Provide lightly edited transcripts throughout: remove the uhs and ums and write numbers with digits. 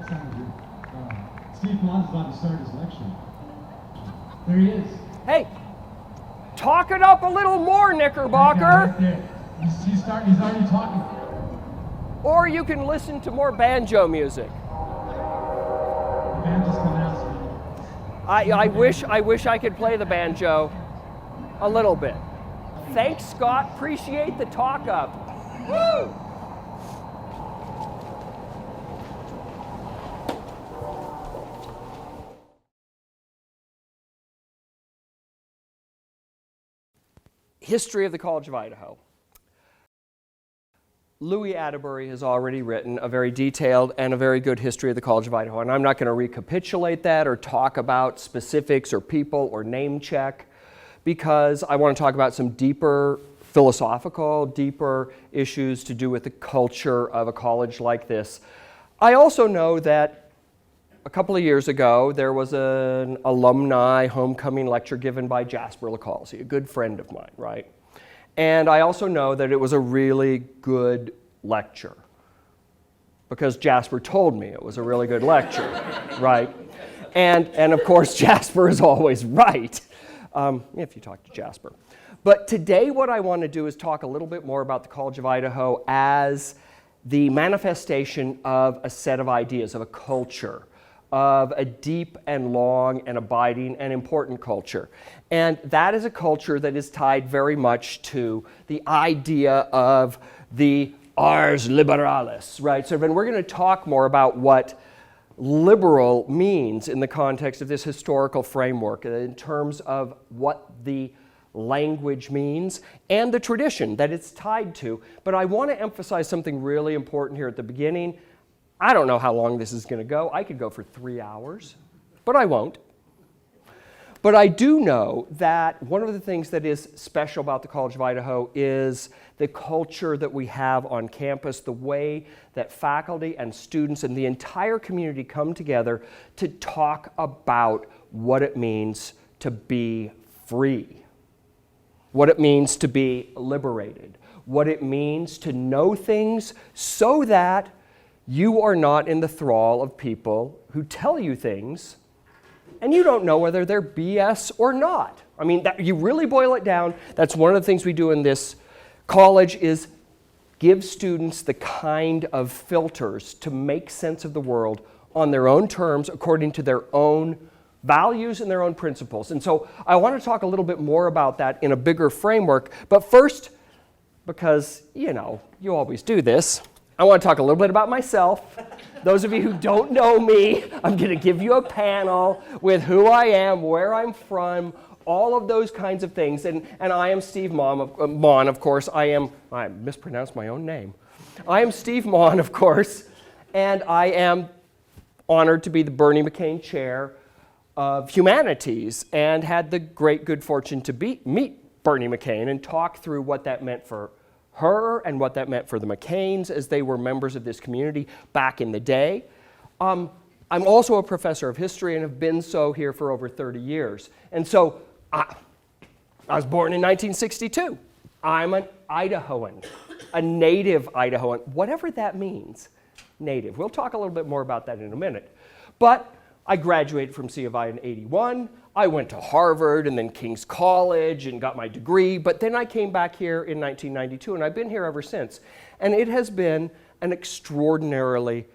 Steve Maughan's about to start his lecture. There he is. Hey, talk it up a little more, Knickerbocker. Right there. He's already talking. Or you can listen to more banjo music. The band just coming out. I wish I could play the banjo a little bit. Thanks, Scott. Appreciate the talk up. Woo! History of the College of Idaho. Louis Atterbury has already written a very detailed and a very good history of the College of Idaho, and I'm not going to recapitulate that or talk about specifics or people or name check, because I want to talk about some deeper philosophical, deeper issues to do with the culture of a college like this. I also know that a couple of years ago, there was an alumni homecoming lecture given by Jasper LaCalsey, a good friend of mine, right? And I also know that it was a really good lecture, because Jasper told me it was a really good lecture, right? And of course, Jasper is always right, if you talk to Jasper. But today what I want to do is talk a little bit more about the College of Idaho as the manifestation of a set of ideas, of a culture, of a deep and long and abiding and important culture. And that is a culture that is tied very much to the idea of the ars liberalis, right? So then we're going to talk more about what liberal means in the context of this historical framework, in terms of what the language means and the tradition that it's tied to. But I want to emphasize something really important here at the beginning. I don't know how long this is going to go. I could go for 3 hours, but I won't. But I do know that one of the things that is special about the College of Idaho is the culture that we have on campus, the way that faculty and students and the entire community come together to talk about what it means to be free, what it means to be liberated, what it means to know things so that you are not in the thrall of people who tell you things and you don't know whether they're BS or not. I mean, you really boil it down. That's one of the things we do in this college, is give students the kind of filters to make sense of the world on their own terms, according to their own values and their own principles. And so I want to talk a little bit more about that in a bigger framework. But first, because, you always do this, I want to talk a little bit about myself. Those of you who don't know me, I'm going to give you a panel with who I am, where I'm from, all of those kinds of things. And I am Steve Maughan, of course. I mispronounced my own name. I am Steve Maughan, of course, and I am honored to be the Bernie McCain Chair of Humanities, and had the great good fortune to meet Bernie McCain and talk through what that meant for her and what that meant for the McCains as they were members of this community back in the day. I'm also a professor of history and have been so here for over 30 years. And so I was born in 1962. I'm an Idahoan, a native Idahoan, whatever that means, native. We'll talk a little bit more about that in a minute. But I graduated from C of I in '81. I went to Harvard and then King's College and got my degree, but then I came back here in 1992, and I've been here ever since. And it has been an extraordinarily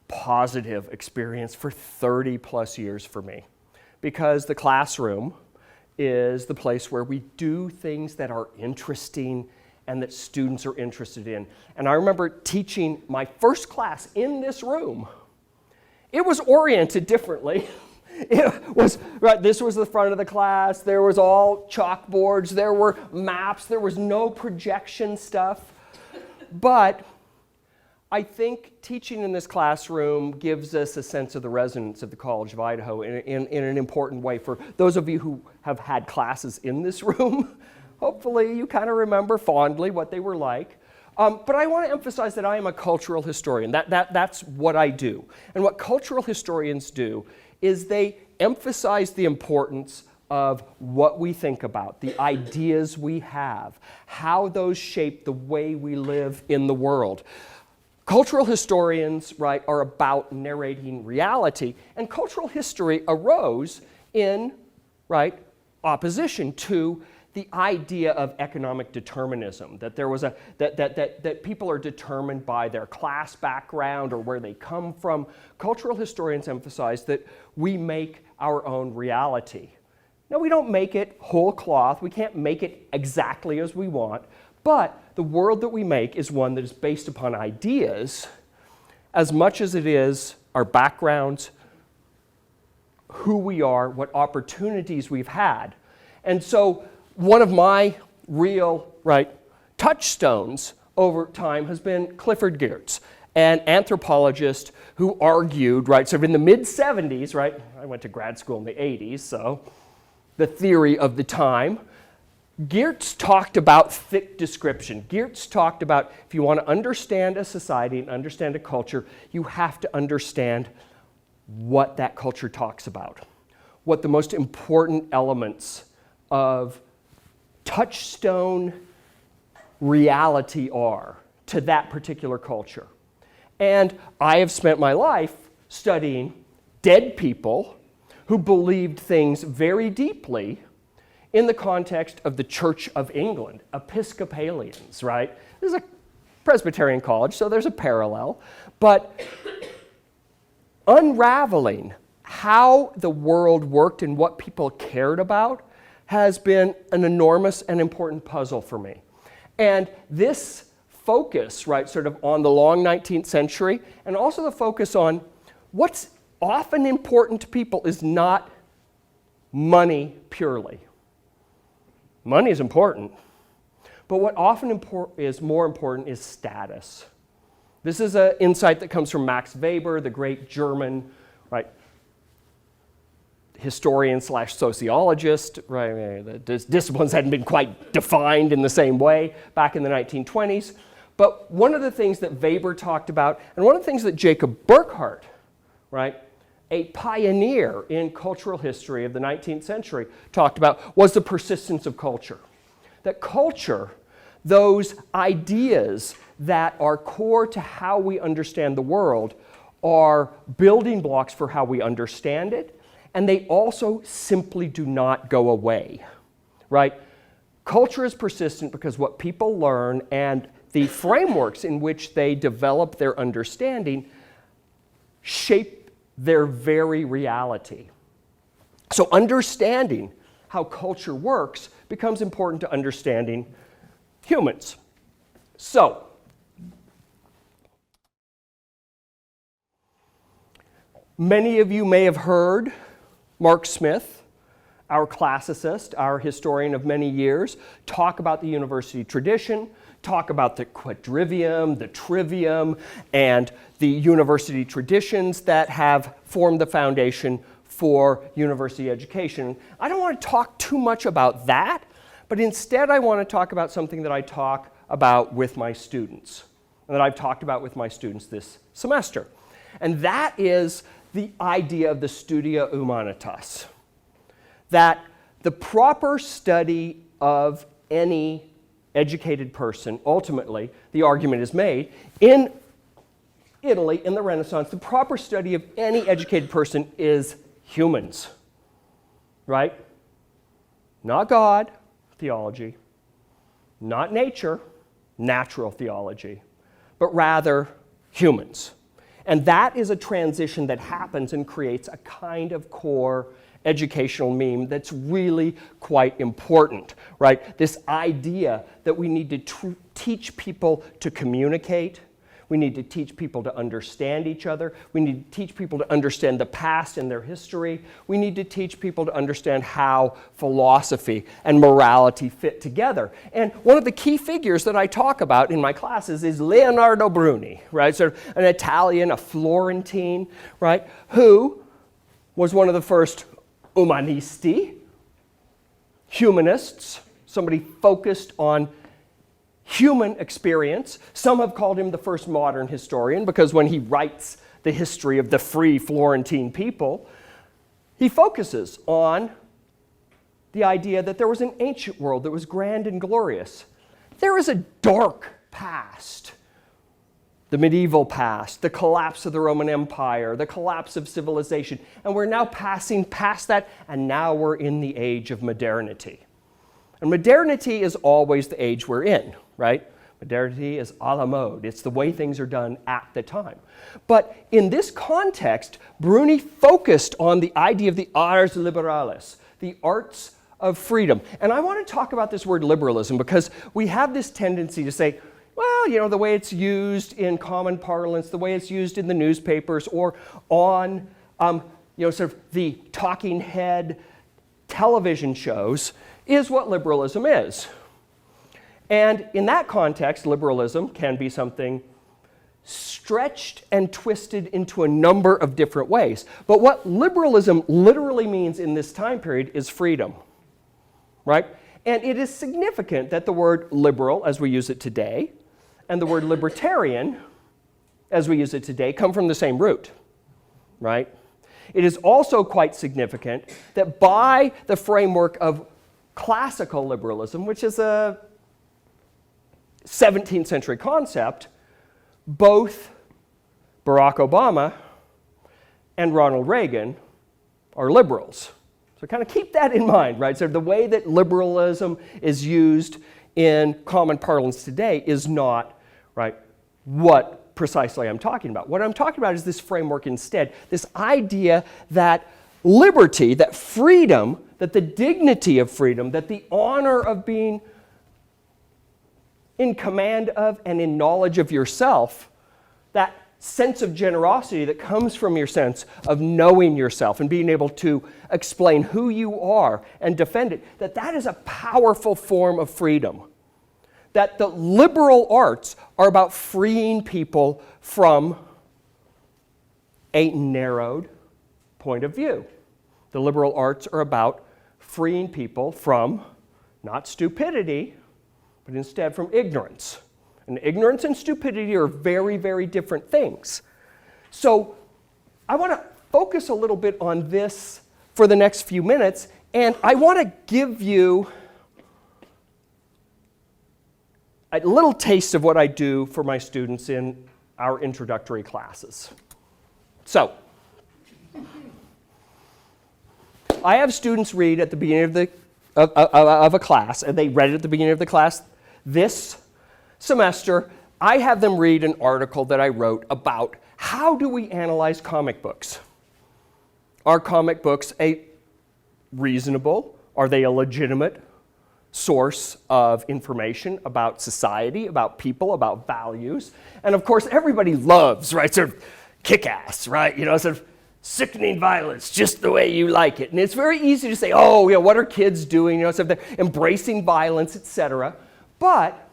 positive experience for 30 plus years for me, because the classroom is the place where we do things that are interesting and that students are interested in. And I remember teaching my first class in this room. It was oriented differently. It was, right, this was the front of the class. There was all chalkboards. There were maps. There was no projection stuff. But I think teaching in this classroom gives us a sense of the resonance of the College of Idaho in an important way. For those of you who have had classes in this room, hopefully you kind of remember fondly what they were like. But I want to emphasize that I am a cultural historian. That's what I do. And what cultural historians do is they emphasize the importance of what we think about, the ideas we have, how those shape the way we live in the world. Cultural historians, right, are about narrating reality, and cultural history arose in, right, opposition to the idea of economic determinism, that there was that people are determined by their class background or where they come from. Cultural historians emphasize that we make our own reality. Now, we don't make it whole cloth. We can't make it exactly as we want, but the world that we make is one that is based upon ideas as much as it is our backgrounds, who we are, what opportunities we've had. And so one of my real, right, touchstones over time has been Clifford Geertz, an anthropologist who argued, right, sort of in the mid-70s, right, I went to grad school in the 80s, so the theory of the time. Geertz talked about thick description. Geertz talked about if you want to understand a society and understand a culture, you have to understand what that culture talks about, what the most important elements of touchstone reality are to that particular culture. And I have spent my life studying dead people who believed things very deeply in the context of the Church of England, Episcopalians, right? This is a Presbyterian college, so there's a parallel. But unraveling how the world worked and what people cared about has been an enormous and important puzzle for me. And this focus, right, sort of on the long 19th century, and also the focus on what's often important to people is not money purely. Money is important, but what often is more important is status. This is an insight that comes from Max Weber, the great German, right, historian slash sociologist, right? The disciplines hadn't been quite defined in the same way back in the 1920s. But one of the things that Weber talked about, and one of the things that Jacob Burckhardt, right, a pioneer in cultural history of the 19th century, talked about, was the persistence of culture. That culture, those ideas that are core to how we understand the world, are building blocks for how we understand it, and they also simply do not go away, right? Culture is persistent because what people learn and the frameworks in which they develop their understanding shape their very reality. So understanding how culture works becomes important to understanding humans. So, many of you may have heard Mark Smith, our classicist, our historian of many years, talk about the university tradition, talk about the quadrivium, the trivium, and the university traditions that have formed the foundation for university education. I don't want to talk too much about that, but instead I want to talk about something that I talk about with my students, and that I've talked about with my students this semester. And that is the idea of the studia humanitas, that the proper study of any educated person, ultimately, the argument is made, in Italy, in the Renaissance, the proper study of any educated person is humans, right? Not God, theology, not nature, natural theology, but rather humans. And that is a transition that happens and creates a kind of core educational meme that's really quite important, right? This idea that we need to teach people to communicate, we need to teach people to understand each other, we need to teach people to understand the past and their history, we need to teach people to understand how philosophy and morality fit together. And one of the key figures that I talk about in my classes is Leonardo Bruni, right? Sort of an Italian, a Florentine, right? Who was one of the first umanisti, humanists, somebody focused on human experience. Some have called him the first modern historian because when he writes the history of the free Florentine people, he focuses on the idea that there was an ancient world that was grand and glorious. There is a dark past the medieval past, the collapse of the Roman Empire, the collapse of civilization, and we're now passing past that, and now we're in the age of modernity. And modernity is always the age we're in, right? Modernity is à la mode. It's the way things are done at the time. But in this context, Bruni focused on the idea of the ars liberalis, the arts of freedom. And I want to talk about this word liberalism because we have this tendency to say, well, you know, the way it's used in common parlance, the way it's used in the newspapers or on, sort of the talking head television shows is what liberalism is. And in that context, liberalism can be something stretched and twisted into a number of different ways. But what liberalism literally means in this time period is freedom, right? And it is significant that the word liberal, as we use it today, and the word libertarian, as we use it today, come from the same root, right? It is also quite significant that by the framework of classical liberalism, which is a 17th century concept, both Barack Obama and Ronald Reagan are liberals. So kind of keep that in mind, right? So the way that liberalism is used in common parlance today is not, right, what precisely I'm talking about. What I'm talking about is this framework instead, this idea that liberty, that freedom, that the dignity of freedom, that the honor of being in command of and in knowledge of yourself, that sense of generosity that comes from your sense of knowing yourself and being able to explain who you are and defend it, that is a powerful form of freedom. That the liberal arts are about freeing people from a narrowed point of view. The liberal arts are about freeing people from not stupidity, but instead from ignorance. And ignorance and stupidity are very, very different things. So I want to focus a little bit on this for the next few minutes, and I want to give you a little taste of what I do for my students in our introductory classes. So, I have students read at the beginning of a class, and they read it at the beginning of the class this semester. I have them read an article that I wrote about how do we analyze comic books. Are comic books a reasonable, are they a legitimate source of information about society, about people, about values? And of course, everybody loves, right, sort of kick-ass, right, sort of sickening violence, just the way you like it. And it's very easy to say, oh, what are kids doing? So they're embracing violence, etc. But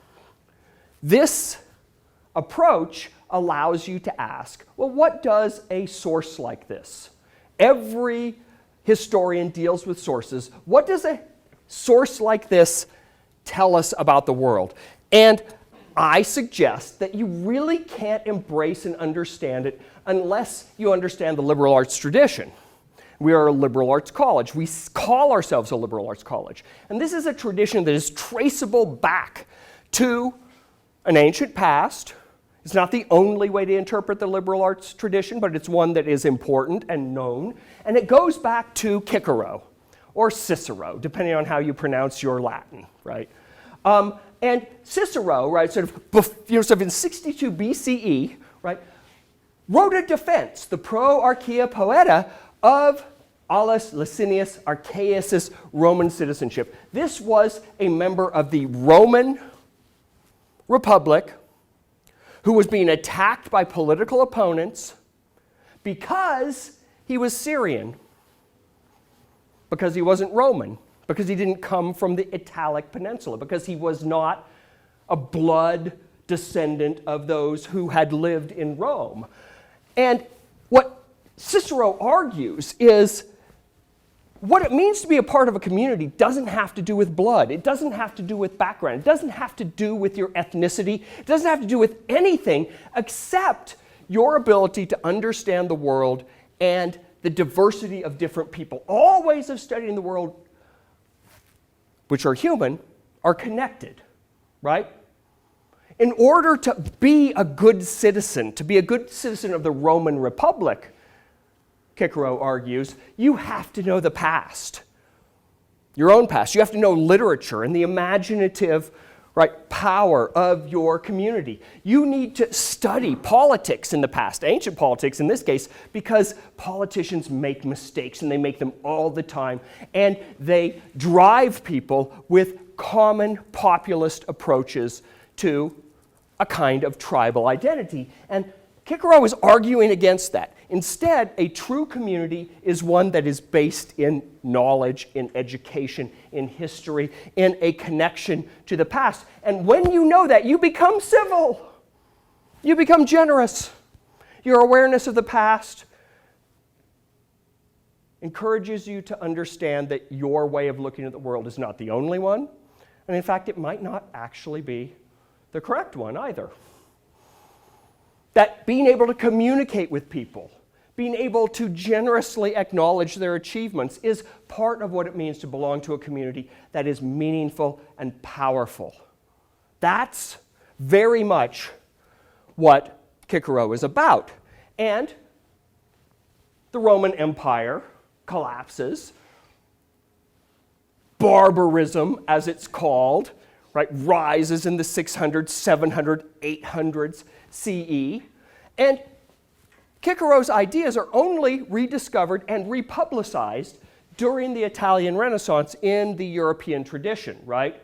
this approach allows you to ask, well, what does a source like this? Every historian deals with sources. What does a source like this tell us about the world? And I suggest that you really can't embrace and understand it unless you understand the liberal arts tradition. We are a liberal arts college. We call ourselves a liberal arts college. And this is a tradition that is traceable back to an ancient past. It's not the only way to interpret the liberal arts tradition, but it's one that is important and known. And it goes back to Cicero, or Cicero, depending on how you pronounce your Latin, right? And Cicero, right, sort of in 62 BCE, right, wrote a defense, the Pro Archaea Poeta, of Aulus Licinius Archaeus' Roman citizenship. This was a member of the Roman Republic who was being attacked by political opponents because he was Syrian, because he wasn't Roman, because he didn't come from the Italic Peninsula, because he was not a blood descendant of those who had lived in Rome. And what Cicero argues is what it means to be a part of a community doesn't have to do with blood. It doesn't have to do with background. It doesn't have to do with your ethnicity. It doesn't have to do with anything except your ability to understand the world and the diversity of different people. All ways of studying the world, which are human, are connected, right? In order to be a good citizen, to be a good citizen of the Roman Republic, Cicero argues, you have to know the past, your own past. You have to know literature and the imaginative power of your community. You need to study politics in the past, ancient politics in this case, because politicians make mistakes and they make them all the time, and they drive people with common populist approaches to a kind of tribal identity. And Cicero is arguing against that. Instead, a true community is one that is based in knowledge, in education, in history, in a connection to the past. And when you know that, you become civil. You become generous. Your awareness of the past encourages you to understand that your way of looking at the world is not the only one. And in fact, it might not actually be the correct one either. That being able to communicate with people, being able to generously acknowledge their achievements is part of what it means to belong to a community that is meaningful and powerful. That's very much what Cicero is about. And the Roman Empire collapses. Barbarism, as it's called, rises in the 600s, 700s, 800s CE. And Cicero's ideas are only rediscovered and republicized during the Italian Renaissance in the European tradition, right?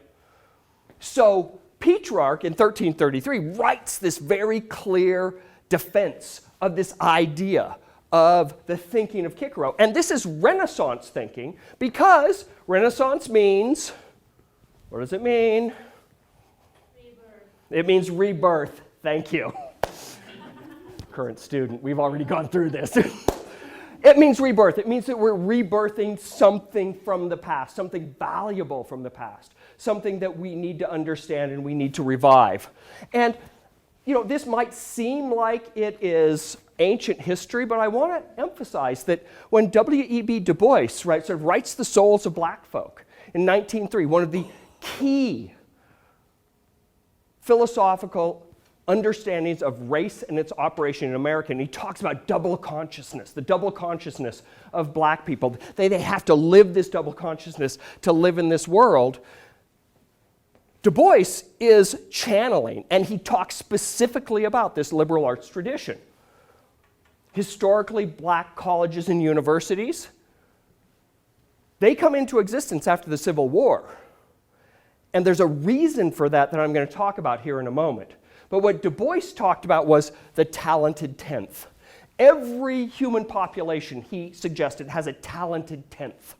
So Petrarch in 1333 writes this very clear defense of this idea of the thinking of Cicero. And this is Renaissance thinking, because Renaissance means, what does it mean? Rebirth. It means rebirth. Thank you. Current student, we've already gone through this. It means rebirth. It means that we're rebirthing something from the past, something valuable from the past, something that we need to understand and we need to revive. And, this might seem like it is ancient history, but I want to emphasize that when W.E.B. Du Bois writes The Souls of Black Folk in 1903, one of the key philosophical understandings of race and its operation in America, and he talks about double consciousness, the double consciousness of black people. They have to live this double consciousness to live in this world. Du Bois is channeling, and he talks specifically about this liberal arts tradition. Historically, black colleges and universities, they come into existence after the Civil War. And there's a reason for that I'm going to talk about here in a moment. But what Du Bois talked about was the talented tenth. Every human population, he suggested, has a talented tenth.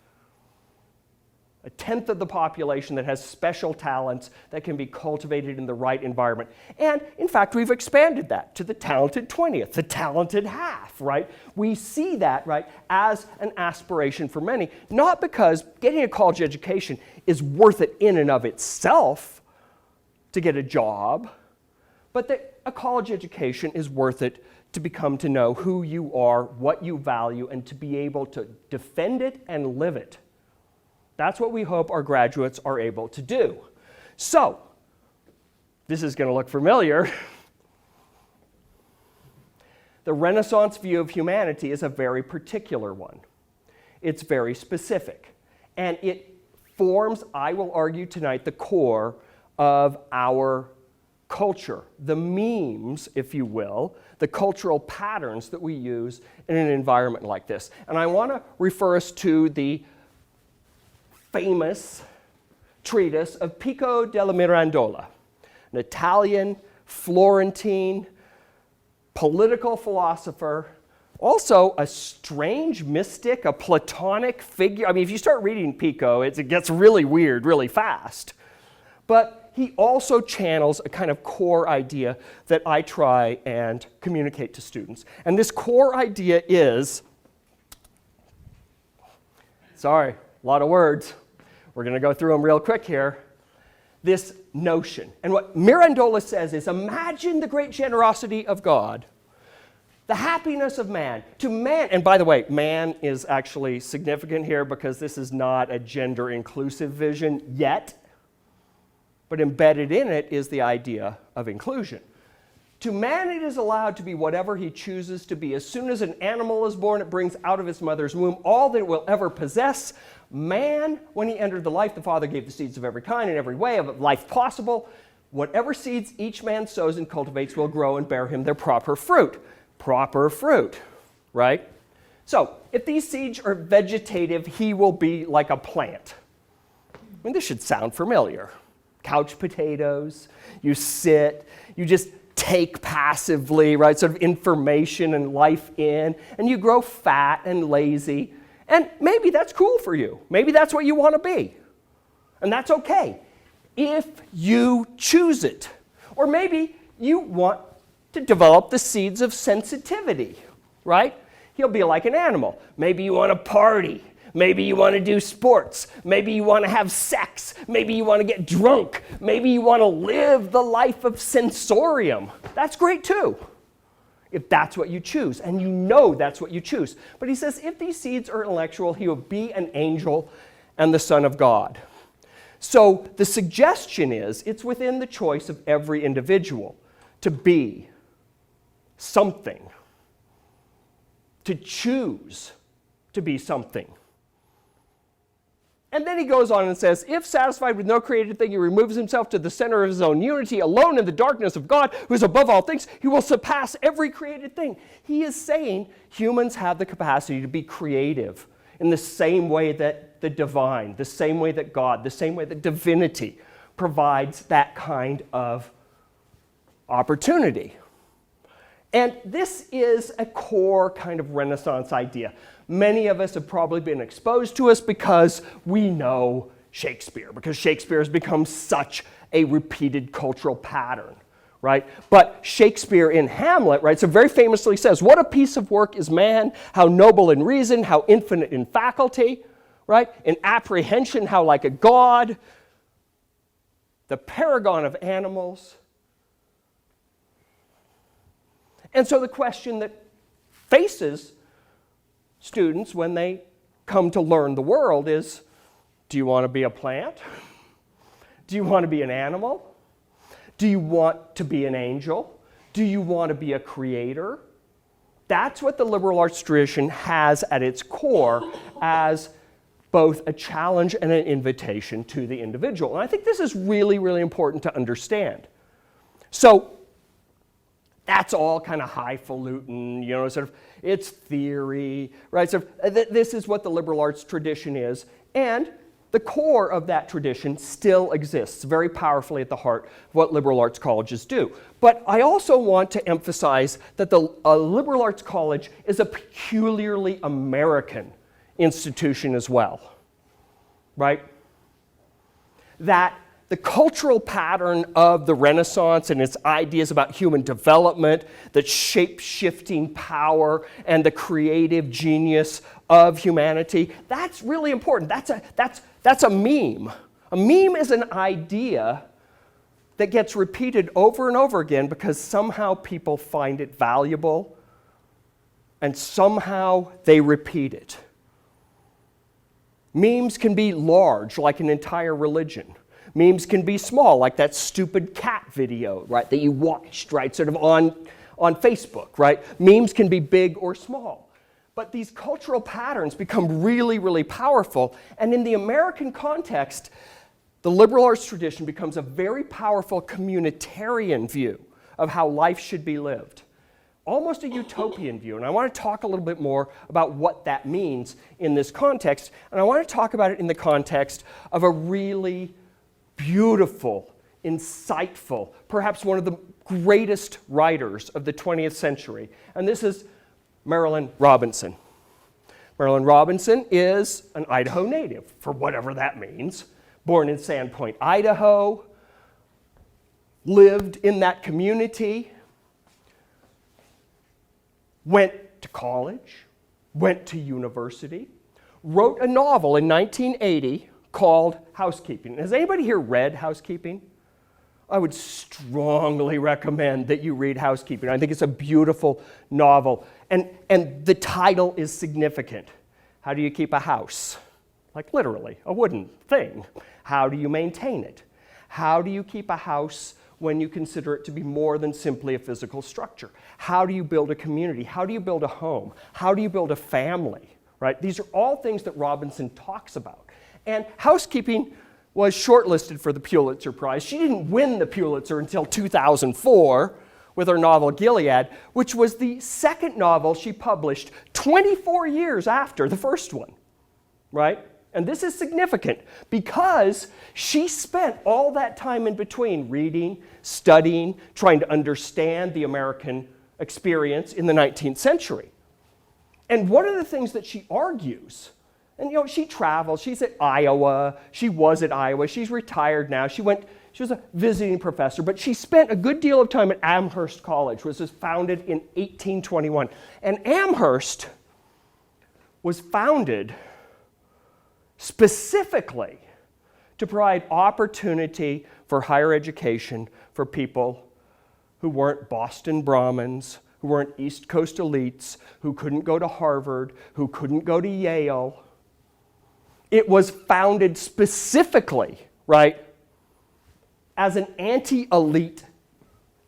A tenth of the population that has special talents that can be cultivated in the right environment. And in fact, we've expanded that to the talented 20th, the talented half, right? We see that, as an aspiration for many, not because getting a college education is worth it in and of itself to get a job, but that a college education is worth it to become to know who you are, what you value, and to be able to defend it and live it. That's what we hope our graduates are able to do. So, this is going to look familiar. The Renaissance view of humanity is a very particular one. It's very specific. And it forms, I will argue tonight, the core of our culture, the memes, if you will, the cultural patterns that we use in an environment like this. And I want to refer us to the famous treatise of Pico della Mirandola, an Italian, Florentine, political philosopher, also a strange mystic, a Platonic figure. I mean, if you start reading Pico, it gets really weird really fast. But he also channels a kind of core idea that I try and communicate to students. And this core idea is, sorry, a lot of words. We're going to go through them real quick here. This notion. And what Mirandola says is, imagine the great generosity of God, the happiness of man. To man, and by the way, man is actually significant here because this is not a gender-inclusive vision yet. but embedded in it is the idea of inclusion. To man it is allowed to be whatever he chooses to be. As soon as an animal is born, it brings out of its mother's womb all that it will ever possess. Man, when he entered the life, the Father gave the seeds of every kind and every way of life possible. Whatever seeds each man sows and cultivates will grow and bear him their proper fruit. Proper fruit, right? So, if these seeds are vegetative, he will be like a plant. I mean, this should sound familiar. Couch potatoes, you sit, you just take passively, right, sort of information and life in, and you grow fat and lazy. And maybe that's cool for you. Maybe that's what you want to be. And that's okay, if you choose it. Or maybe you want to develop the seeds of sensitivity, right? He'll be like an animal. Maybe you want to party. Maybe you want to do sports. Maybe you want to have sex. Maybe you want to get drunk. Maybe you want to live the life of sensorium. That's great too, if that's what you choose, and you know that's what you choose. But he says, if these seeds are intellectual, he will be an angel and the Son of God. So the suggestion is, it's within the choice of every individual to be something, to choose to be something. And then he goes on and says, if satisfied with no created thing, he removes himself to the center of his own unity, alone in the darkness of God, who is above all things, he will surpass every created thing. He is saying humans have the capacity to be creative in the same way that the divine, the same way that God, the same way that divinity provides that kind of opportunity. And this is a core kind of Renaissance idea. Many of us have probably been exposed to us because we know Shakespeare, because Shakespeare has become such a repeated cultural pattern, right? But Shakespeare in Hamlet, right, so very famously says, what a piece of work is man, how noble in reason, how infinite in faculty, right? In apprehension, how like a god, the paragon of animals. And so the question that faces students when they come to learn the world is, do you want to be a plant? Do you want to be an animal? Do you want to be an angel? Do you want to be a creator? That's what the liberal arts tradition has at its core as both a challenge and an invitation to the individual. And I think this is really, really important to understand. So that's all kind of highfalutin, you know, sort of, it's theory, right? So this is what the liberal arts tradition is, and the core of that tradition still exists very powerfully at the heart of what liberal arts colleges do. But I also want to emphasize that a liberal arts college is a peculiarly American institution as well, right? That the cultural pattern of the Renaissance and its ideas about human development, the shape-shifting power and the creative genius of humanity, that's really important. That's a meme. A meme is an idea that gets repeated over and over again because somehow people find it valuable and somehow they repeat it. Memes can be large, like an entire religion. Memes can be small, like that stupid cat video, right, that you watched, right, sort of on Facebook, right? Memes can be big or small. But these cultural patterns become really, really powerful. And in the American context, the liberal arts tradition becomes a very powerful communitarian view of how life should be lived. Almost a utopian view. And I want to talk a little bit more about what that means in this context. And I want to talk about it in the context of a really beautiful, insightful, perhaps one of the greatest writers of the 20th century. And this is Marilynne Robinson. Marilynne Robinson is an Idaho native, for whatever that means. Born in Sandpoint, Idaho, lived in that community, went to college, went to university, wrote a novel in 1980 called Housekeeping. Has anybody here read Housekeeping? I would strongly recommend that you read Housekeeping. I think it's a beautiful novel. And the title is significant. How do you keep a house? Like literally, a wooden thing. How do you maintain it? How do you keep a house when you consider it to be more than simply a physical structure? How do you build a community? How do you build a home? How do you build a family? Right? These are all things that Robinson talks about. And housekeeping was shortlisted for the Pulitzer Prize. She didn't win the Pulitzer until 2004 with her novel Gilead, which was the second novel she published 24 years after the first one. Right? And this is significant because she spent all that time in between reading, studying, trying to understand the American experience in the 19th century. And one of the things that she argues, and she travels, she's at Iowa, she was at Iowa, she's retired now, she was a visiting professor, but she spent a good deal of time at Amherst College, which was founded in 1821. And Amherst was founded specifically to provide opportunity for higher education for people who weren't Boston Brahmins, who weren't East Coast elites, who couldn't go to Harvard, who couldn't go to Yale. It was founded specifically, right, as an anti-elite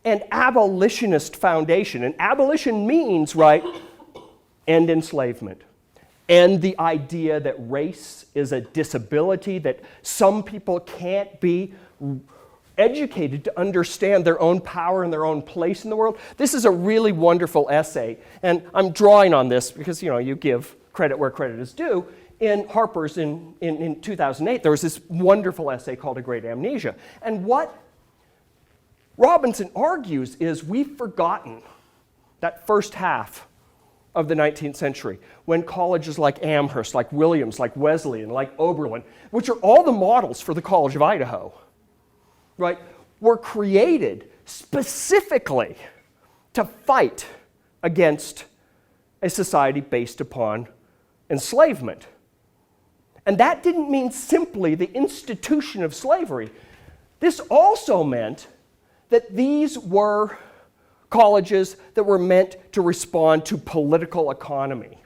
and abolitionist foundation. And abolition means, right, end enslavement. And the idea that race is a disability, that some people can't be educated to understand their own power and their own place in the world. This is a really wonderful essay. And I'm drawing on this because, you give credit where credit is due. In Harper's in 2008, there was this wonderful essay called A Great Amnesia. And what Robinson argues is we've forgotten that first half of the 19th century, when colleges like Amherst, like Williams, like Wesleyan, like Oberlin, which are all the models for the College of Idaho, right, were created specifically to fight against a society based upon enslavement. And that didn't mean simply the institution of slavery. This also meant that these were colleges that were meant to respond to political economy.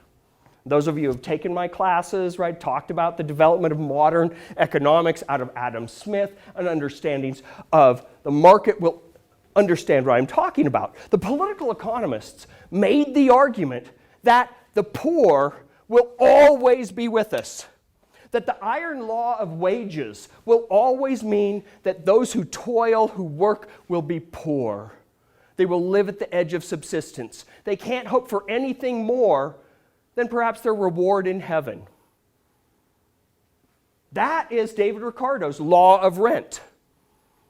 Those of you who have taken my classes, right, talked about the development of modern economics out of Adam Smith and understandings of the market will understand what I'm talking about. The political economists made the argument that the poor will always be with us, that the iron law of wages will always mean that those who toil, who work, will be poor. They will live at the edge of subsistence. They can't hope for anything more than perhaps their reward in heaven. That is David Ricardo's law of rent,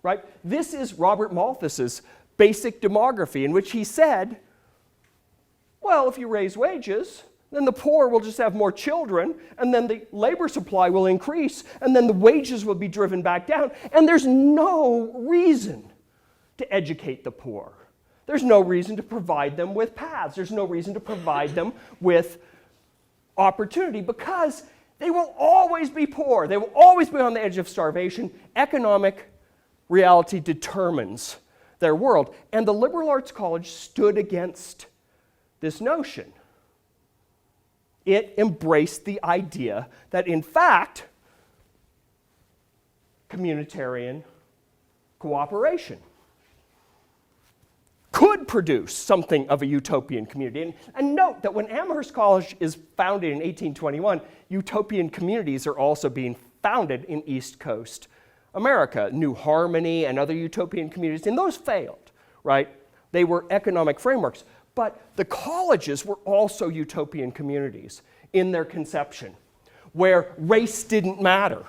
right? This is Robert Malthus's basic demography, in which he said, well, if you raise wages, then the poor will just have more children, and then the labor supply will increase, and then the wages will be driven back down, and there's no reason to educate the poor. There's no reason to provide them with paths. There's no reason to provide them with opportunity because they will always be poor. They will always be on the edge of starvation. Economic reality determines their world. And the liberal arts college stood against this notion. It embraced the idea that, in fact, communitarian cooperation could produce something of a utopian community. And note that when Amherst College is founded in 1821, utopian communities are also being founded in East Coast America. New Harmony and other utopian communities, and those failed, right? They were economic frameworks. But the colleges were also utopian communities in their conception, where race didn't matter,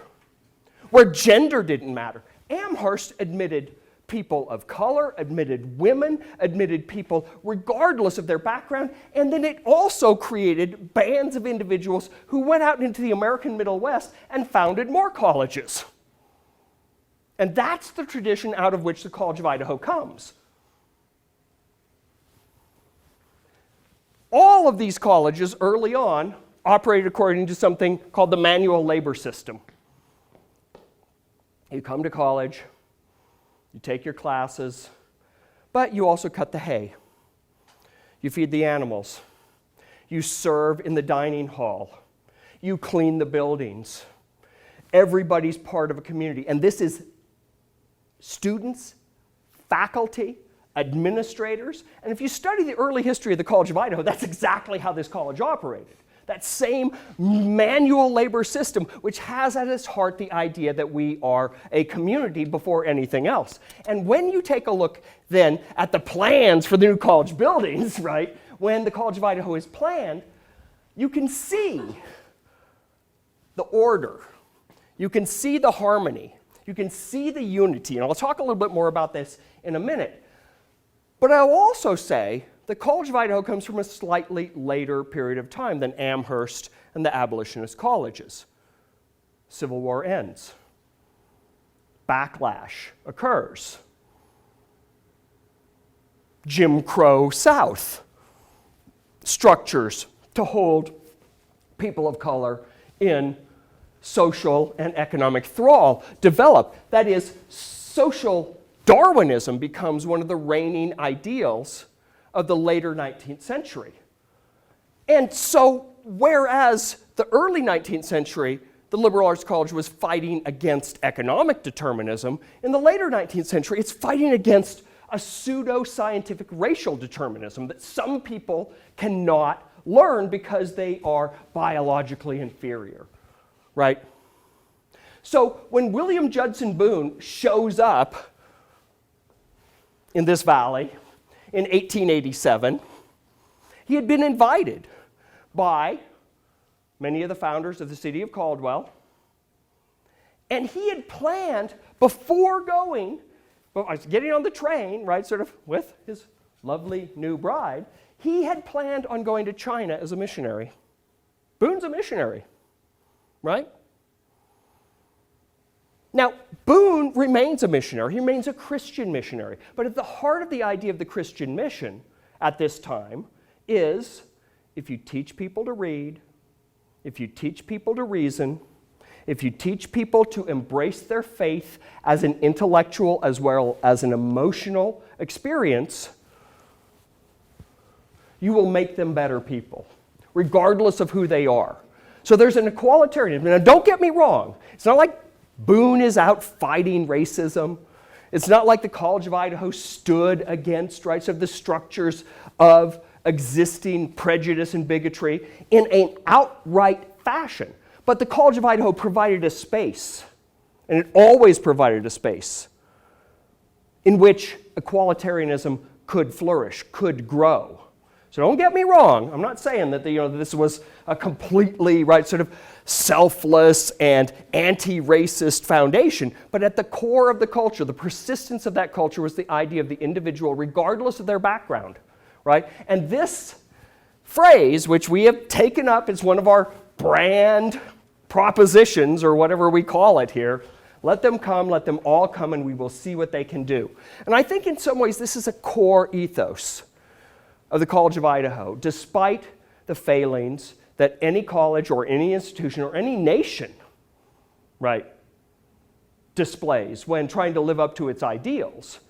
where gender didn't matter. Amherst admitted people of color, admitted women, admitted people regardless of their background, and then it also created bands of individuals who went out into the American Middle West and founded more colleges. And that's the tradition out of which the College of Idaho comes. All of these colleges early on operated according to something called the manual labor system. You come to college, you take your classes, but you also cut the hay. You feed the animals. You serve in the dining hall. You clean the buildings. Everybody's part of a community. And this is students, faculty, administrators. And if you study the early history of the College of Idaho, that's exactly how this college operated. That same manual labor system, which has at its heart the idea that we are a community before anything else. And when you take a look then at the plans for the new college buildings, right, when the College of Idaho is planned, you can see the order. You can see the harmony. You can see the unity. And I'll talk a little bit more about this in a minute. But I'll also say the College of Idaho comes from a slightly later period of time than Amherst and the abolitionist colleges. Civil War ends. Backlash occurs. Jim Crow South. Structures to hold people of color in social and economic thrall develop. That is, social Darwinism becomes one of the reigning ideals of the later 19th century. And so, whereas the early 19th century, the liberal arts college was fighting against economic determinism, in the later 19th century, it's fighting against a pseudo-scientific racial determinism that some people cannot learn because they are biologically inferior, right? So when William Judson Boone shows up in this valley in 1887, he had been invited by many of the founders of the city of Caldwell, and he had planned before going, getting on the train, right, sort of with his lovely new bride, he had planned on going to China as a missionary. Boone's a missionary, right? Now, Boone remains a missionary. He remains a Christian missionary. But at the heart of the idea of the Christian mission at this time is if you teach people to read, if you teach people to reason, if you teach people to embrace their faith as an intellectual as well as an emotional experience, you will make them better people, regardless of who they are. So there's an equalitarianism. Now, don't get me wrong. It's not like Boone is out fighting racism. It's not like the College of Idaho stood against, right, sort of the structures of existing prejudice and bigotry in an outright fashion. But the College of Idaho provided a space, and it always provided a space, in which equalitarianism could flourish, could grow. So don't get me wrong. I'm not saying that this was a completely right sort of selfless and anti-racist foundation, but at the core of the culture, the persistence of that culture was the idea of the individual, regardless of their background, right? And this phrase, which we have taken up as one of our brand propositions or whatever we call it here, let them come, let them all come, and we will see what they can do. And I think in some ways this is a core ethos of the College of Idaho, despite the failings that any college or any institution or any nation, right, displays when trying to live up to its ideals.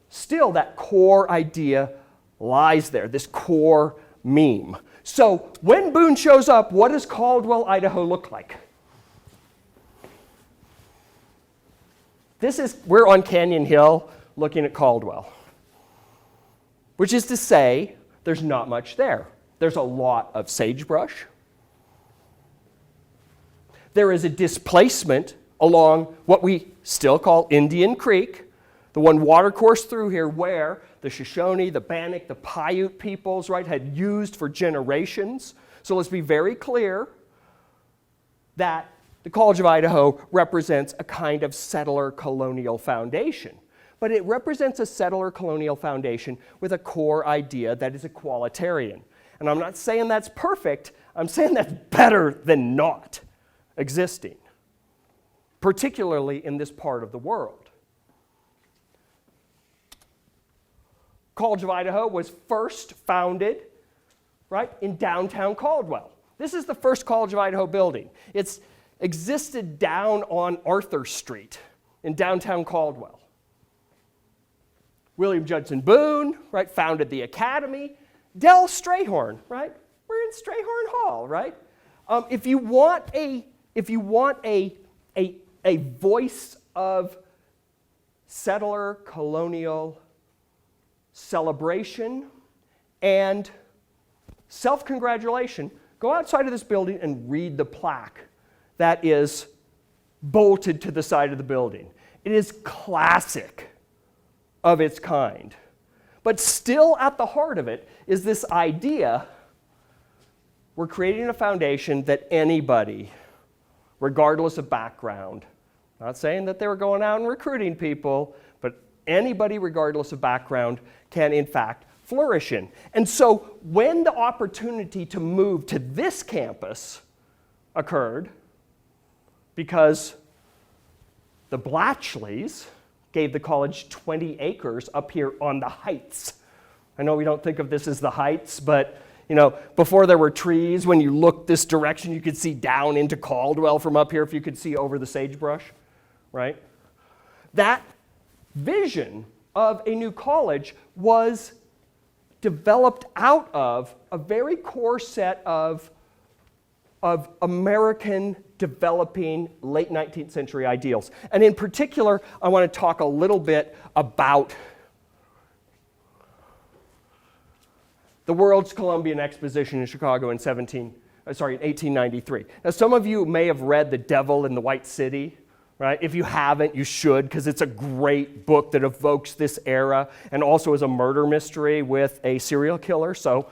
Still, that core idea lies there, this core meme. So when Boone shows up, what does Caldwell, Idaho look like? We're on Canyon Hill looking at Caldwell, which is to say, there's not much there. There's a lot of sagebrush. There is a displacement along what we still call Indian Creek, the one watercourse through here where the Shoshone, the Bannock, the Paiute peoples, right, had used for generations. So let's be very clear that the College of Idaho represents a kind of settler colonial foundation. But it represents a settler colonial foundation with a core idea that is equalitarian. And I'm not saying that's perfect, I'm saying that's better than not existing, particularly in this part of the world. College of Idaho was first founded, right, in downtown Caldwell. This is the first College of Idaho building. It's existed down on Arthur Street in downtown Caldwell. William Judson Boone, right, founded the academy. Del Strayhorn, right? We're in Strayhorn Hall, right? If you want a voice of settler colonial celebration and self-congratulation, go outside of this building and read the plaque that is bolted to the side of the building. It is classic of its kind. But still at the heart of it is this idea we're creating a foundation that anybody, regardless of background, not saying that they were going out and recruiting people, but anybody, regardless of background, can in fact flourish in. And so when the opportunity to move to this campus occurred, because the Blatchleys gave the college 20 acres up here on the heights. I know we don't think of this as the heights, but before there were trees, when you looked this direction, you could see down into Caldwell from up here if you could see over the sagebrush, right? That vision of a new college was developed out of a very core set of American developing late 19th century ideals. And in particular, I want to talk a little bit about the World's Columbian Exposition in Chicago in 1893. Now, some of you may have read The Devil in the White City, right? If you haven't, you should, because it's a great book that evokes this era and also is a murder mystery with a serial killer. So,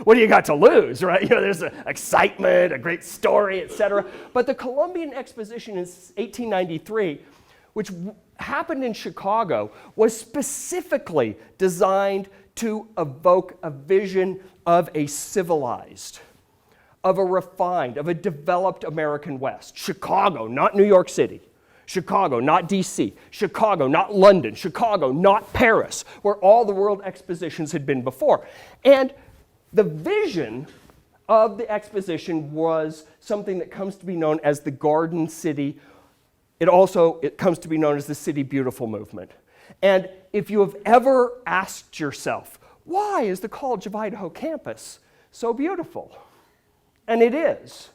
what do you got to lose, right? There's excitement, a great story, etc. But the Columbian Exposition in 1893, which happened in Chicago, was specifically designed to evoke a vision of a civilized, of a refined, of a developed American West. Chicago, not New York City. Chicago, not DC. Chicago, not London. Chicago, not Paris, where all the world expositions had been before. And the vision of the exposition was something that comes to be known as the Garden City. It comes to be known as the City Beautiful movement. And if you have ever asked yourself, why is the College of Idaho campus so beautiful? And it is.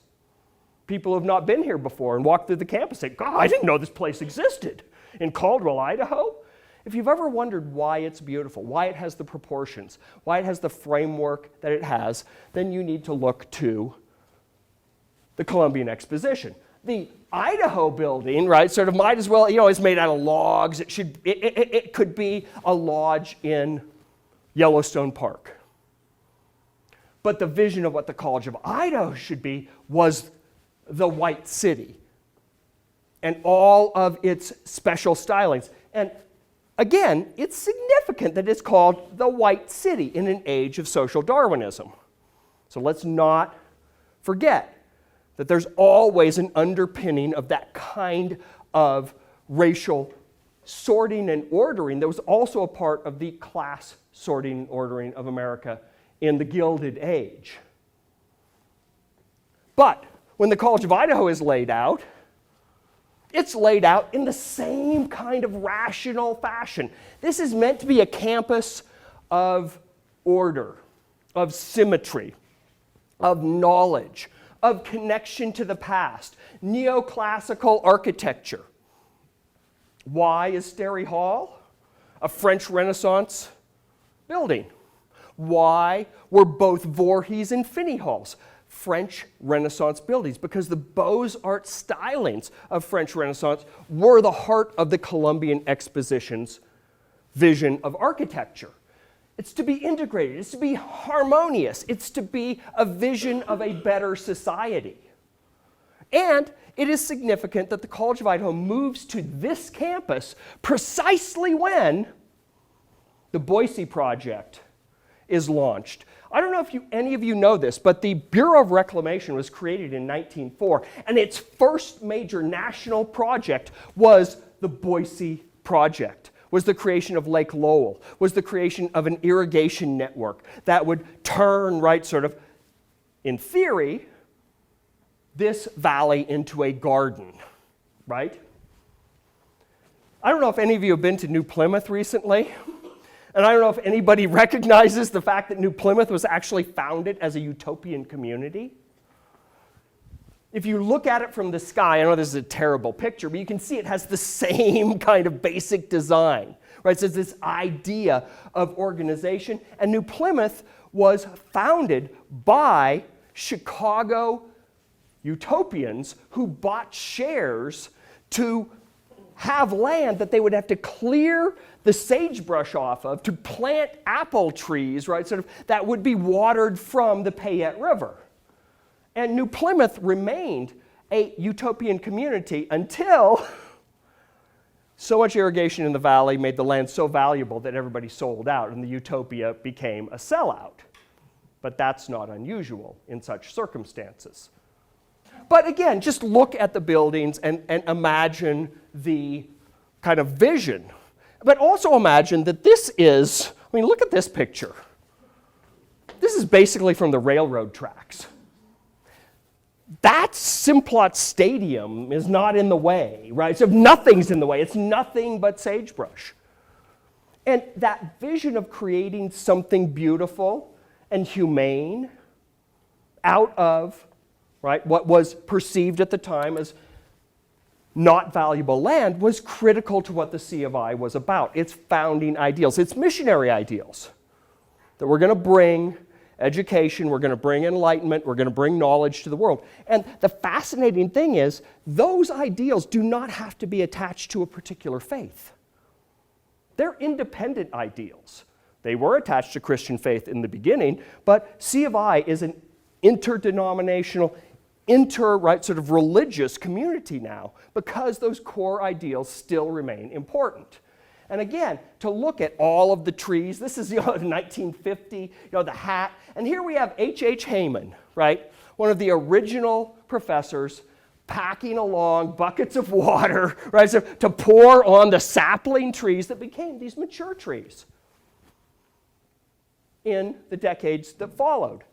People who have not been here before and walked through the campus say, God, I didn't know this place existed in Caldwell, Idaho. If you've ever wondered why it's beautiful, why it has the proportions, why it has the framework that it has, then you need to look to the Columbian Exposition. The Idaho building, right, sort of might as well, it's made out of logs. It could be a lodge in Yellowstone Park. But the vision of what the College of Idaho should be was the White City and all of its special stylings. And again, it's significant that it's called the White City in an age of social Darwinism. So let's not forget that there's always an underpinning of that kind of racial sorting and ordering that was also a part of the class sorting and ordering of America in the Gilded Age. But when the College of Idaho is laid out, it's laid out in the same kind of rational fashion. This is meant to be a campus of order, of symmetry, of knowledge, of connection to the past, neoclassical architecture. Why is Sterry Hall a French Renaissance building? Why were both Voorhees and Finney Halls French Renaissance buildings? Because the Beaux-Arts stylings of French Renaissance were the heart of the Columbian Exposition's vision of architecture. It's to be integrated, it's to be harmonious, it's to be a vision of a better society. And it is significant that the College of Idaho moves to this campus precisely when the Boise Project is launched. I don't know if any of you know this, but the Bureau of Reclamation was created in 1904, and its first major national project was the Boise Project, was the creation of Lake Lowell, was the creation of an irrigation network that would turn, right, sort of, in theory, this valley into a garden, right? I don't know if any of you have been to New Plymouth recently, and I don't know if anybody recognizes the fact that New Plymouth was actually founded as a utopian community. if you look at it from the sky, I know this is a terrible picture, but you can see it has the same kind of basic design, right? So it's this idea of organization. And New Plymouth was founded by Chicago utopians who bought shares to have land that they would have to clear the sagebrush off of to plant apple trees, right? Sort of that would be watered from the Payette River. And New Plymouth remained a utopian community until so much irrigation in the valley made the land so valuable that everybody sold out and the utopia became a sellout. But that's not unusual in such circumstances. But again, just look at the buildings and imagine the kind of vision. But also imagine that this is, I mean, look at this picture. This is basically from the railroad tracks. That Simplot Stadium is not in the way, right? So nothing's in the way. It's nothing but sagebrush. And that vision of creating something beautiful and humane out of, right, what was perceived at the time as not valuable land was critical to what the C of I was about. Its founding ideals, its missionary ideals, that we're going to bring education, we're going to bring enlightenment, we're going to bring knowledge to the world. And the fascinating thing is, those ideals do not have to be attached to a particular faith. They're independent ideals. They were attached to Christian faith in the beginning, but C of I is an interdenominational, sort of religious community now, because those core ideals still remain important. And again, to look at all of the trees, this is 1950, the hat, and here we have H.H. Hayman, right? One of the original professors packing along buckets of water, right, so to pour on the sapling trees that became these mature trees in the decades that followed.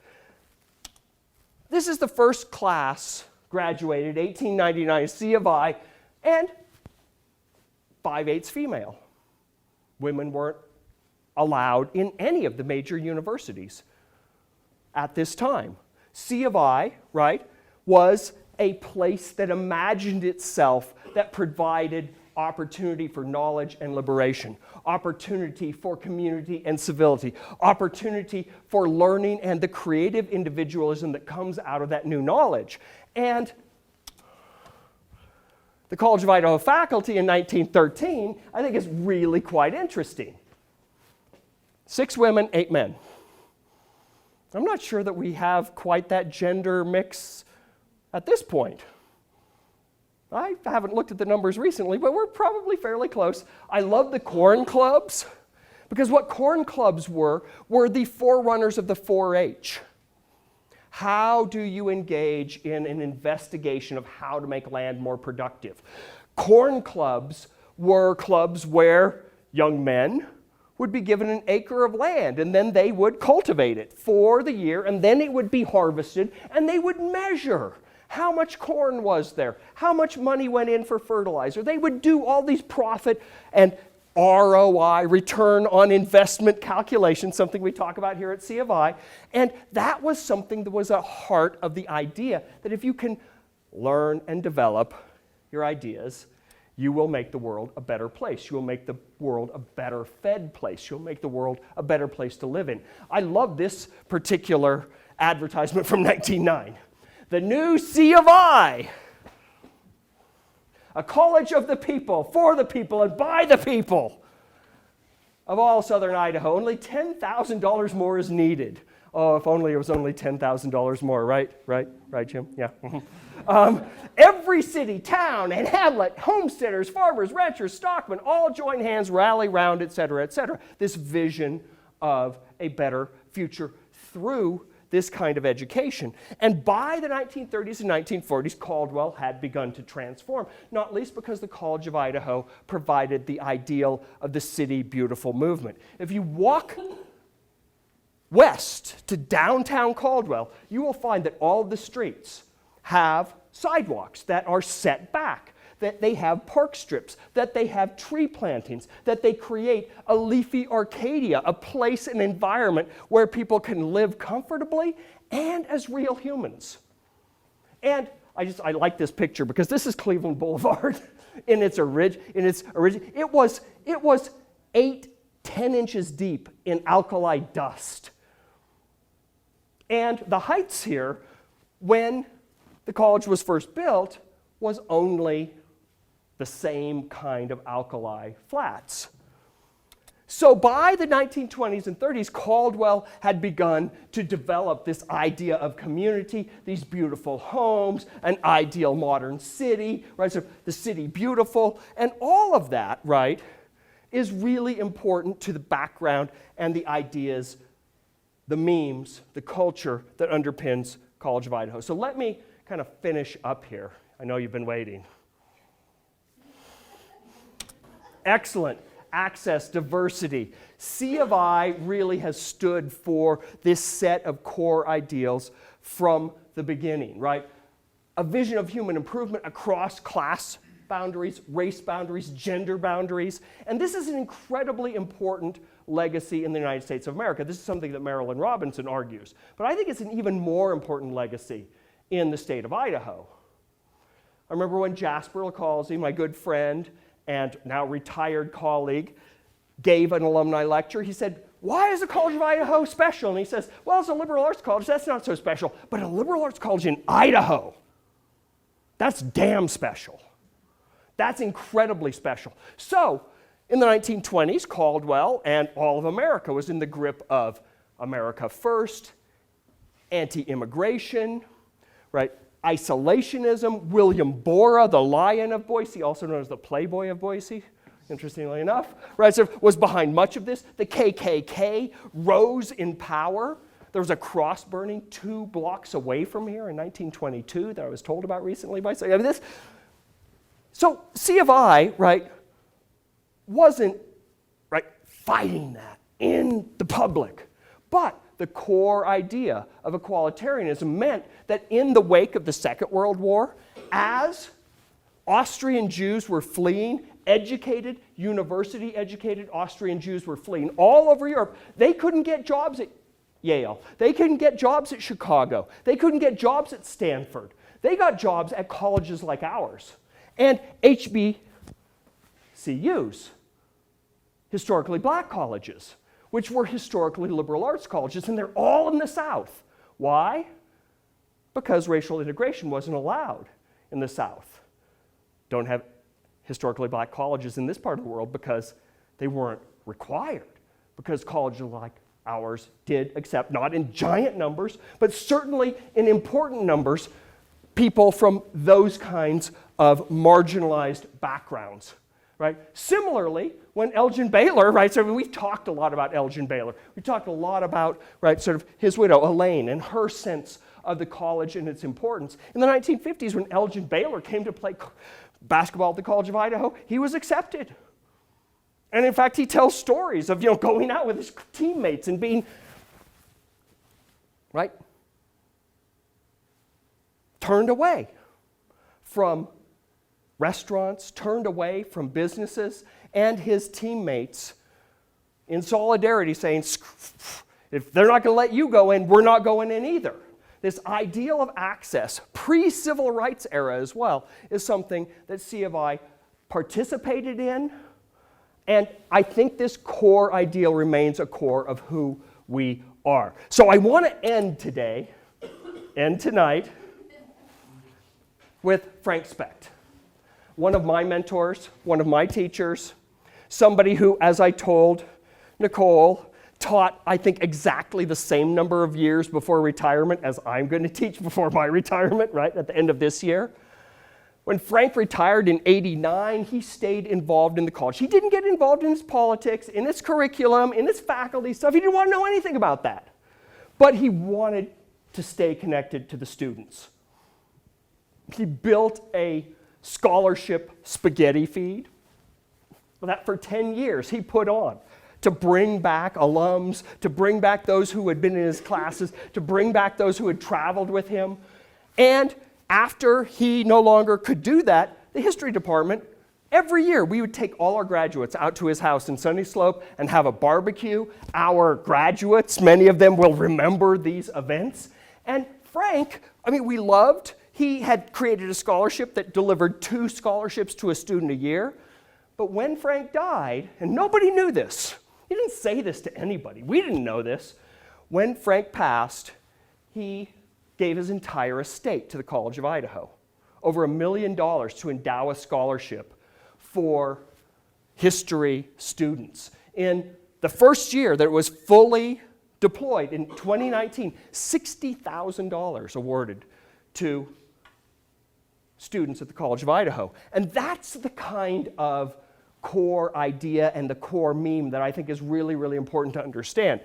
This is the first class graduated, 1899, C of I, and 5/8 female. Women weren't allowed in any of the major universities at this time. C of I, right, was a place that imagined itself that provided opportunity for knowledge and liberation, opportunity for community and civility, opportunity for learning and the creative individualism that comes out of that new knowledge. And the College of Idaho faculty in 1913, I think, is really quite interesting. 6 women, 8 men. I'm not sure that we have quite that gender mix at this point. I haven't looked at the numbers recently, but we're probably fairly close. I love the corn clubs, because what corn clubs were the forerunners of the 4-H. How do you engage in an investigation of how to make land more productive? Corn clubs were clubs where young men would be given an acre of land, and then they would cultivate it for the year, and then it would be harvested, and they would measure how much corn was there, how much money went in for fertilizer. They would do all these profit and ROI, return on investment calculations, something we talk about here at C of I. And that was something that was at the heart of the idea that if you can learn and develop your ideas, you will make the world a better place. You will make the world a better fed place. You'll make the world a better place to live in. I love this particular advertisement from 1909. The new C of I. A college of the people, for the people, and by the people of all southern Idaho. Only $10,000 more is needed. Oh, if only it was only $10,000 more, right? Right, Jim? Yeah. Every city, town, and hamlet, homesteaders, farmers, ranchers, stockmen, all join hands, rally round, etc., etc. This vision of a better future through this kind of education. And by the 1930s and 1940s, Caldwell had begun to transform, not least because the College of Idaho provided the ideal of the City Beautiful movement. If you walk west to downtown Caldwell, you will find that all of the streets have sidewalks that are set back, that they have park strips, that they have tree plantings, that they create a leafy Arcadia, a place, an environment where people can live comfortably and as real humans. And I like this picture because this is Cleveland Boulevard in its origin. It was 10 inches deep in alkali dust. And the heights here, when the college was first built, was only the same kind of alkali flats. So by the 1920s and 30s, Caldwell had begun to develop this idea of community, these beautiful homes, an ideal modern city, right? So the city beautiful, and all of that, right, is really important to the background and the ideas, the memes, the culture that underpins College of Idaho. So let me kind of finish up here. I know you've been waiting. Excellent. Access, diversity. C of I really has stood for this set of core ideals from the beginning, right? A vision of human improvement across class boundaries, race boundaries, gender boundaries. And this is an incredibly important legacy in the United States of America. This is something that Marilyn Robinson argues. But I think it's an even more important legacy in the state of Idaho. I remember when Jasper LaCalzi, my good friend, and now retired colleague, gave an alumni lecture. He said, "Why is the College of Idaho special?" And he says, "Well, it's a liberal arts college. That's not so special. But a liberal arts college in Idaho, that's damn special. That's incredibly special." So in the 1920s, Caldwell and all of America was in the grip of America First, anti-immigration, right? Isolationism. William Borah, the Lion of Boise, also known as the Playboy of Boise, interestingly enough, right, so was behind much of this. The KKK rose in power. There was a cross burning 2 blocks away from here in 1922 that I was told about recently by somebody. I mean, so C of I, right, wasn't, right, fighting that in the public, but the core idea of equalitarianism meant that in the wake of the Second World War, as Austrian Jews were fleeing, educated, university-educated Austrian Jews were fleeing all over Europe, they couldn't get jobs at Yale. They couldn't get jobs at Chicago. They couldn't get jobs at Stanford. They got jobs at colleges like ours. And HBCUs, historically black colleges, which were historically liberal arts colleges, and they're all in the South. Why? Because racial integration wasn't allowed in the South. Don't have historically black colleges in this part of the world because they weren't required, because colleges like ours did accept, not in giant numbers, but certainly in important numbers, people from those kinds of marginalized backgrounds. Right? Similarly, when Elgin Baylor, right, so we've talked a lot about Elgin Baylor. We talked a lot about, right, sort of his widow, Elaine, and her sense of the college and its importance. In the 1950s, when Elgin Baylor came to play basketball at the College of Idaho, he was accepted. And in fact, he tells stories of, going out with his teammates and being, right, turned away from restaurants, turned away from businesses, and his teammates in solidarity saying, if they're not going to let you go in, we're not going in either. This ideal of access, pre-civil rights era as well, is something that C of I participated in, and I think this core ideal remains a core of who we are. So I want to end tonight, with Frank Specht. One of my mentors, one of my teachers, somebody who, as I told Nicole, taught, I think, exactly the same number of years before retirement as I'm going to teach before my retirement, right, at the end of this year. When Frank retired in '89, he stayed involved in the college. He didn't get involved in its politics, in its curriculum, in its faculty stuff. He didn't want to know anything about that. But he wanted to stay connected to the students. He built a scholarship spaghetti feed that for 10 years he put on to bring back alums, to bring back those who had been in his classes, to bring back those who had traveled with him. And after he no longer could do that, the history department, every year we would take all our graduates out to his house in Sunny Slope and have a barbecue. Our graduates, many of them will remember these events. And Frank, we loved he had created a scholarship that delivered 2 scholarships to a student a year. But when Frank died, and nobody knew this, he didn't say this to anybody, we didn't know this. When Frank passed, he gave his entire estate to the College of Idaho, over $1 million to endow a scholarship for history students. In the first year that it was fully deployed, in 2019, $60,000 awarded to students at the College of Idaho. And that's the kind of core idea and the core meme that I think is really, really important to understand.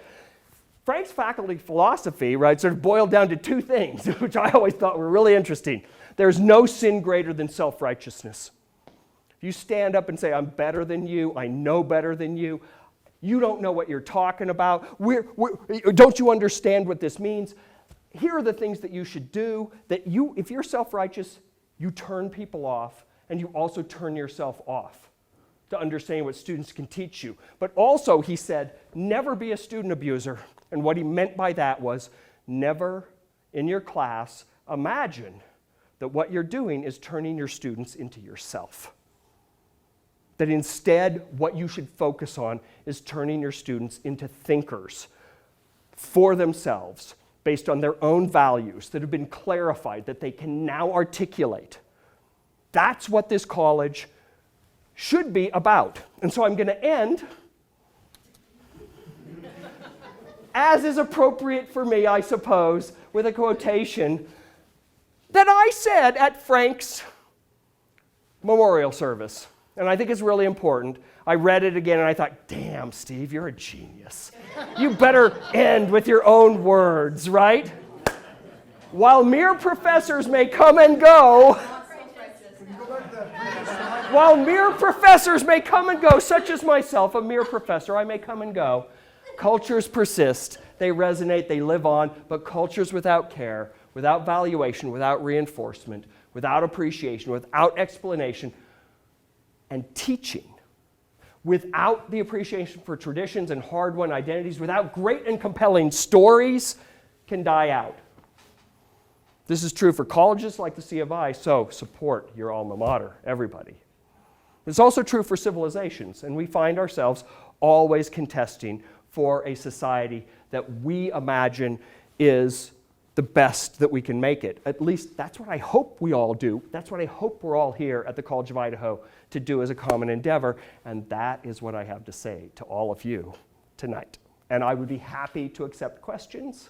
Frank's faculty philosophy, right, sort of boiled down to 2 things, which I always thought were really interesting. There's no sin greater than self-righteousness. If you stand up and say, I'm better than you, I know better than you, you don't know what you're talking about, don't you understand what this means? Here are the things that you should do, that you, if you're self-righteous, you turn people off, and you also turn yourself off to understand what students can teach you. But also, he said, never be a student abuser. And what he meant by that was, never in your class imagine that what you're doing is turning your students into yourself. That instead, what you should focus on is turning your students into thinkers for themselves, based on their own values that have been clarified, that they can now articulate. That's what this college should be about. And so I'm going to end, as is appropriate for me, I suppose, with a quotation that I said at Frank's memorial service. And I think it's really important. I read it again and I thought, damn, Steve, you're a genius. You better end with your own words, right? While mere professors may come and go, such as myself, a mere professor, I may come and go, cultures persist, they resonate, they live on, but cultures without care, without valuation, without reinforcement, without appreciation, without explanation, and teaching, without the appreciation for traditions and hard-won identities, without great and compelling stories, can die out. This is true for colleges like the C of I, so support your alma mater, everybody. It's also true for civilizations, and we find ourselves always contesting for a society that we imagine is the best that we can make it. At least that's what I hope we all do. That's what I hope we're all here at the College of Idaho to do as a common endeavor, and that is what I have to say to all of you tonight. And I would be happy to accept questions.